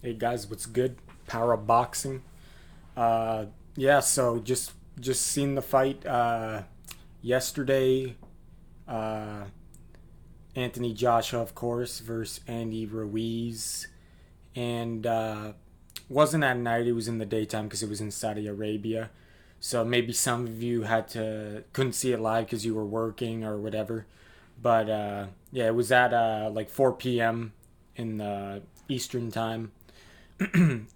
Hey guys, what's good? PowerUpBoxing. Yeah, so just seen the fight yesterday. Uh, Anthony Joshua, of course, versus Andy Ruiz, and wasn't at night. It was in the daytime because it was in Saudi Arabia. So maybe some of you couldn't see it live because you were working or whatever. But yeah, it was at like 4 p.m. in the Eastern time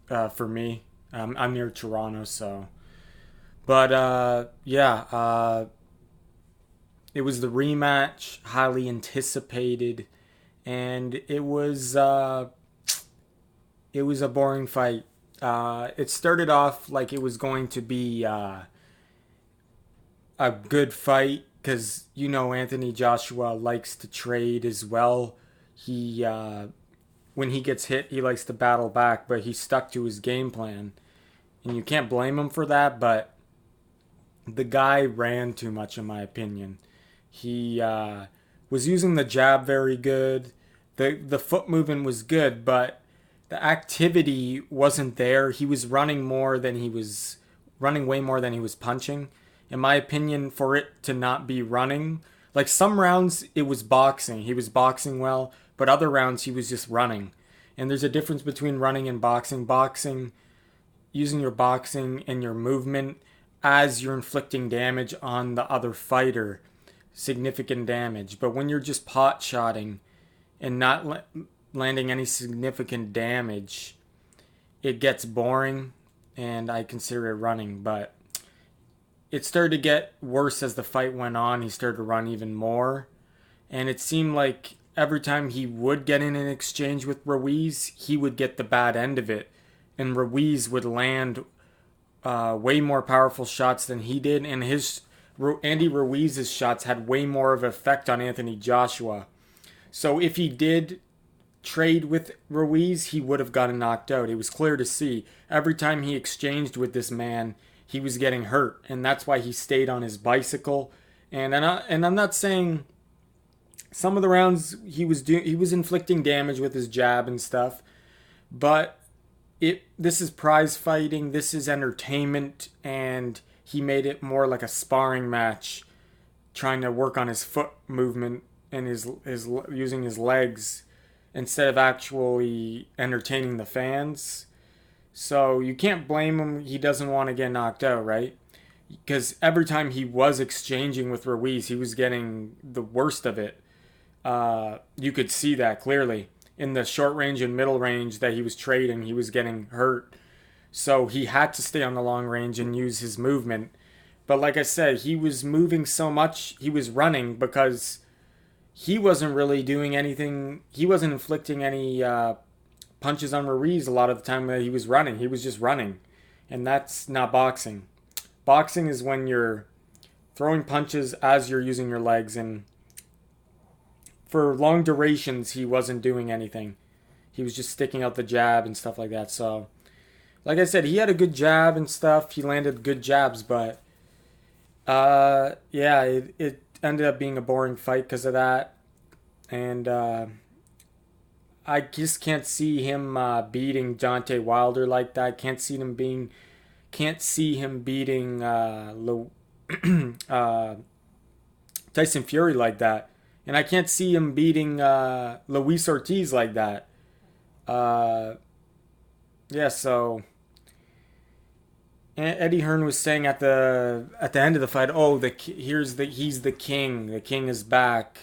for me. I'm near Toronto, so. But yeah, it was the rematch, highly anticipated, and it was a boring fight. It started off like it was going to be a good fight because Anthony Joshua likes to trade as well. He When he gets hit, he likes to battle back, but he stuck to his game plan, and you can't blame him for that. But the guy ran too much, in my opinion. He was using the jab very good. The foot movement was good, but the activity wasn't there. He was running way more than he was punching. In my opinion, for it to not be running, like some rounds it was boxing. He was boxing well, but other rounds he was just running. And there's a difference between running and boxing. Boxing, using your boxing and your movement as you're inflicting damage on the other fighter, significant damage. But when you're just pot shotting and not landing any significant damage, it gets boring, and I consider it running. But it started to get worse as the fight went on. He started to run even more, and it seemed like every time he would get in an exchange with Ruiz, he would get the bad end of it, and Ruiz would land way more powerful shots than he did, and Andy Ruiz's shots had way more of an effect on Anthony Joshua. So if he did trade with Ruiz, he would have gotten knocked out. It was clear to see every time he exchanged with this man, he was getting hurt, and that's why he stayed on his bicycle. And I'm not saying some of the rounds he was inflicting damage with his jab and stuff, but this is prize fighting, this is entertainment, and he made it more like a sparring match, trying to work on his foot movement and his using his legs instead of actually entertaining the fans. So you can't blame him. He doesn't want to get knocked out, right? Because every time he was exchanging with Ruiz, he was getting the worst of it. You could see that clearly in the short range and middle range that he was trading. He was getting hurt, so he had to stay on the long range and use his movement. But like I said, he was moving so much, he was running because he wasn't really doing anything. He wasn't inflicting any punches on Ruiz a lot of the time that he was running. He was just running, and that's not boxing. Boxing is when you're throwing punches as you're using your legs, and for long durations he wasn't doing anything. He was just sticking out the jab and stuff like that. So, like I said, he had a good jab and stuff. He landed good jabs, but yeah, it ended up being a boring fight because of that. And I just can't see him beating Deontay Wilder like that. Can't see him beating uh, Tyson Fury like that, and I can't see him beating Luis Ortiz like that. Uh, yeah, so Eddie Hearn was saying at the end of the fight, "Oh, he's the king. The king is back.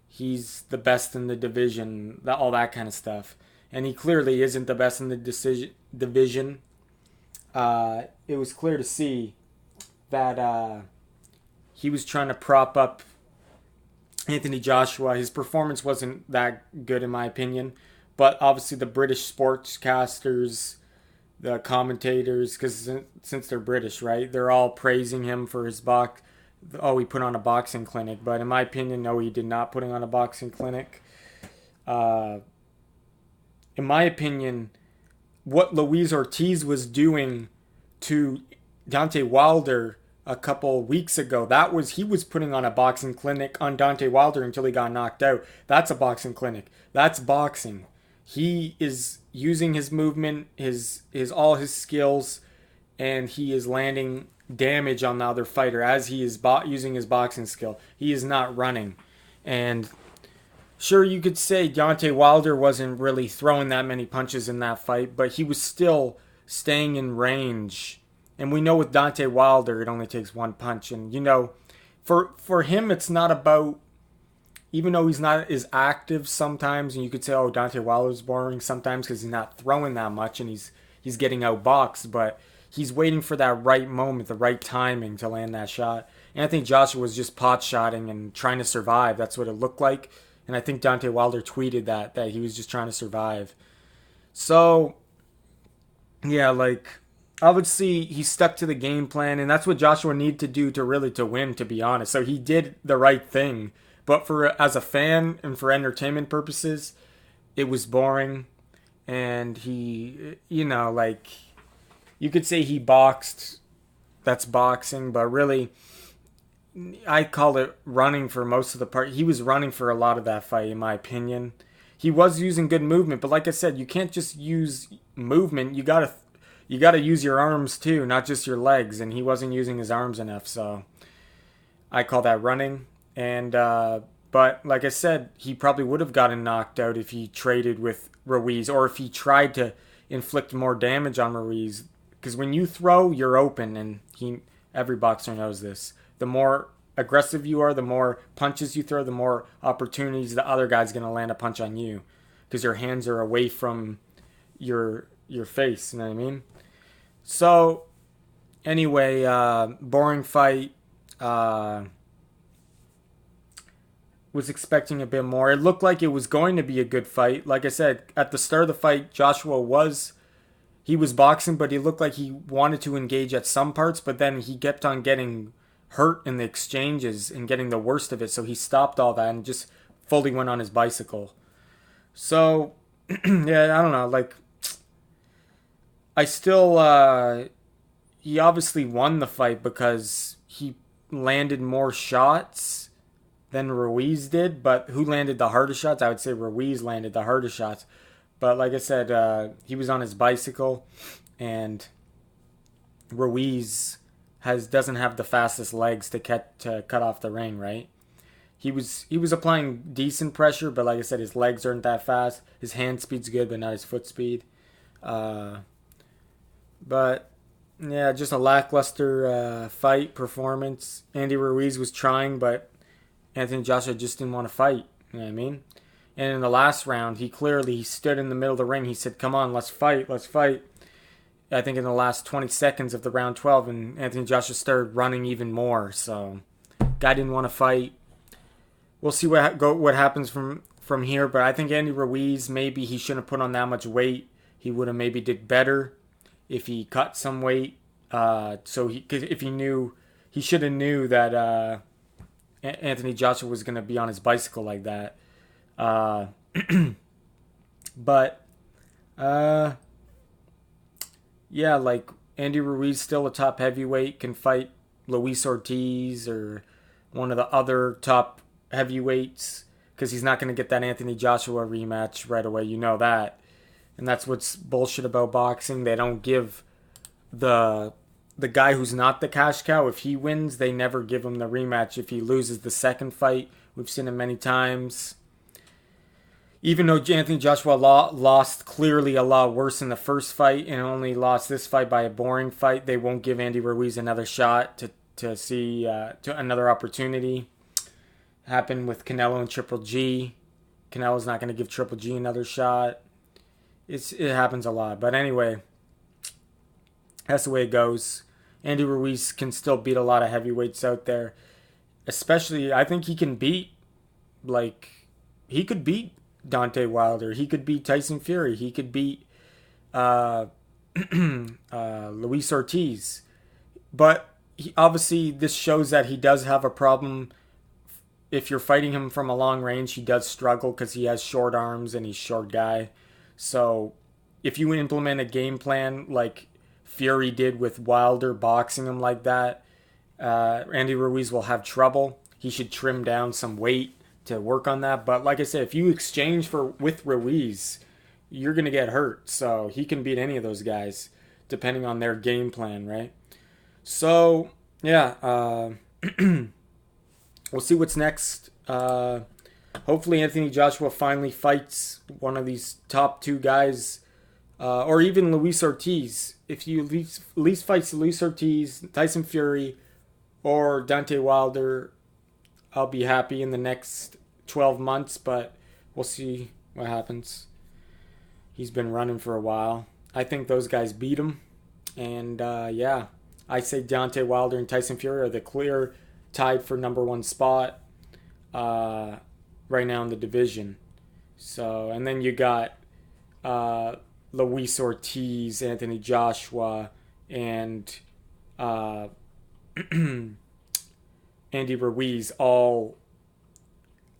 He's the best in the division." All that kind of stuff, and he clearly isn't the best in the division. It was clear to see that he was trying to prop up Anthony Joshua. His performance wasn't that good, in my opinion, but obviously the British sportscasters, the commentators, because since they're British, right, they're all praising him for his box. Oh, he put on a boxing clinic, but in my opinion, no, he did not put on a boxing clinic. Uh, in my opinion, what Luis Ortiz was doing to Deontay Wilder a couple weeks ago, he was putting on a boxing clinic on Deontay Wilder until he got knocked out. That's a boxing clinic. That's boxing. he is using his movement, his all his skills, and he is landing damage on the other fighter as he is using his boxing skill. He is not running. And sure, you could say Deontay Wilder wasn't really throwing that many punches in that fight, but he was still staying in range. And we know with Deontay Wilder, it only takes one punch. And, for him, it's not about, even though he's not as active sometimes, and you could say, oh, Deontay Wilder's boring sometimes because he's not throwing that much and he's getting outboxed, but he's waiting for that right moment, the right timing to land that shot. And I think Joshua was just pot shotting and trying to survive. That's what it looked like. And I think Deontay Wilder tweeted that he was just trying to survive. So, yeah, obviously he stuck to the game plan, and that's what Joshua needed to do to win, to be honest. So he did the right thing. But as a fan and for entertainment purposes, it was boring. And he, you could say he boxed. That's boxing, but really, I call it running for most of the part. He was running for a lot of that fight, in my opinion. He was using good movement, but like I said, you can't just use movement. You gotta use your arms too, not just your legs. And he wasn't using his arms enough, so I call that running. And but like I said, he probably would have gotten knocked out if he traded with Ruiz, or if he tried to inflict more damage on Ruiz. Because when you throw, you're open, and every boxer knows this. The more aggressive you are, the more punches you throw, the more opportunities the other guy's going to land a punch on you, because your hands are away from your face. You know what I mean? So anyway, boring fight. Was expecting a bit more. It looked like it was going to be a good fight. Like I said, at the start of the fight, Joshua was boxing, but he looked like he wanted to engage at some parts, but then he kept on getting hurt in the exchanges and getting the worst of it, so he stopped all that and just fully went on his bicycle. So, yeah, I don't know, I still, he obviously won the fight because he landed more shots than Ruiz did, but who landed the hardest shots? I would say Ruiz landed the hardest shots. But like I said, he was on his bicycle, and Ruiz doesn't have the fastest legs to cut off the ring, right? He was applying decent pressure, but like I said, his legs aren't that fast. His hand speed's good, but not his foot speed. But yeah, just a lackluster fight performance. Andy Ruiz was trying, but Anthony Joshua just didn't want to fight. You know what I mean? And in the last round, he stood in the middle of the ring. He said, come on, let's fight, let's fight. I think in the last 20 seconds of the round 12, and Anthony Joshua started running even more. So, guy didn't want to fight. We'll see what happens from here. But I think Andy Ruiz, maybe he shouldn't have put on that much weight. He would have maybe did better if he cut some weight. If he knew, he should have knew that Anthony Joshua was going to be on his bicycle like that. But yeah, Andy Ruiz, still a top heavyweight, can fight Luis Ortiz or one of the other top heavyweights, because he's not going to get that Anthony Joshua rematch right away. You know that. And that's what's bullshit about boxing. They don't give the guy who's not the cash cow, if he wins, they never give him the rematch. If he loses the second fight, we've seen it many times. Even though Anthony Joshua lost clearly a lot worse in the first fight and only lost this fight by a boring fight, they won't give Andy Ruiz another shot to see another opportunity. Happened with Canelo and Triple G. Canelo's not going to give Triple G another shot. It happens a lot. But anyway, that's the way it goes. Andy Ruiz can still beat a lot of heavyweights out there. Especially, I think he can beat, he could beat Deontay Wilder. He could beat Tyson Fury. He could beat Luis Ortiz. But obviously, this shows that he does have a problem. If you're fighting him from a long range, he does struggle because he has short arms and he's a short guy. So if you implement a game plan like Fury did with Wilder, boxing him like that, Andy Ruiz will have trouble. He should trim down some weight to work on that. But like I said, if you exchange with Ruiz, you're going to get hurt. So he can beat any of those guys depending on their game plan, right? So, yeah, we'll see what's next. Hopefully, Anthony Joshua finally fights one of these top two guys, or even Luis Ortiz. If you at least fights Luis Ortiz, Tyson Fury, or Deontay Wilder, I'll be happy in the next 12 months, but we'll see what happens. He's been running for a while. I think those guys beat him. And yeah, I say Deontay Wilder and Tyson Fury are the clear tied for number one spot right now in the division. So, and then you got Luis Ortiz, Anthony Joshua, and Andy Ruiz all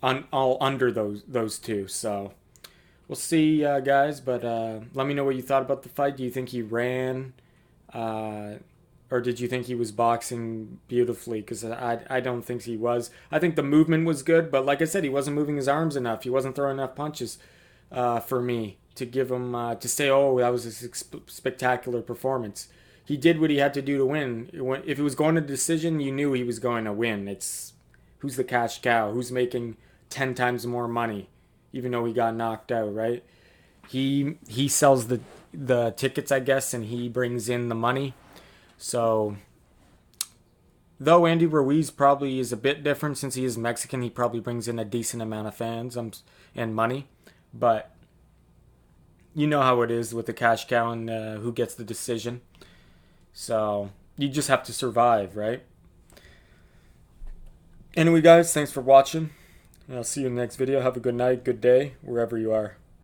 under those two. So we'll see, guys. But let me know what you thought about the fight. Do you think he ran, or did you think he was boxing beautifully? Because I don't think he was. I think the movement was good, but like I said, he wasn't moving his arms enough. He wasn't throwing enough punches for me to give him to say, oh, that was a spectacular performance. He did what he had to do to win. If it was going to decision, you knew he was going to win. It's who's the cash cow? Who's making 10 times more money, even though he got knocked out, right? He sells the tickets, I guess, and he brings in the money. So, though Andy Ruiz probably is a bit different since he is Mexican, he probably brings in a decent amount of fans and money. But you know how it is with the cash cow and who gets the decision. So, you just have to survive, right? Anyway, guys, thanks for watching. I'll see you in the next video. Have a good night, good day, wherever you are.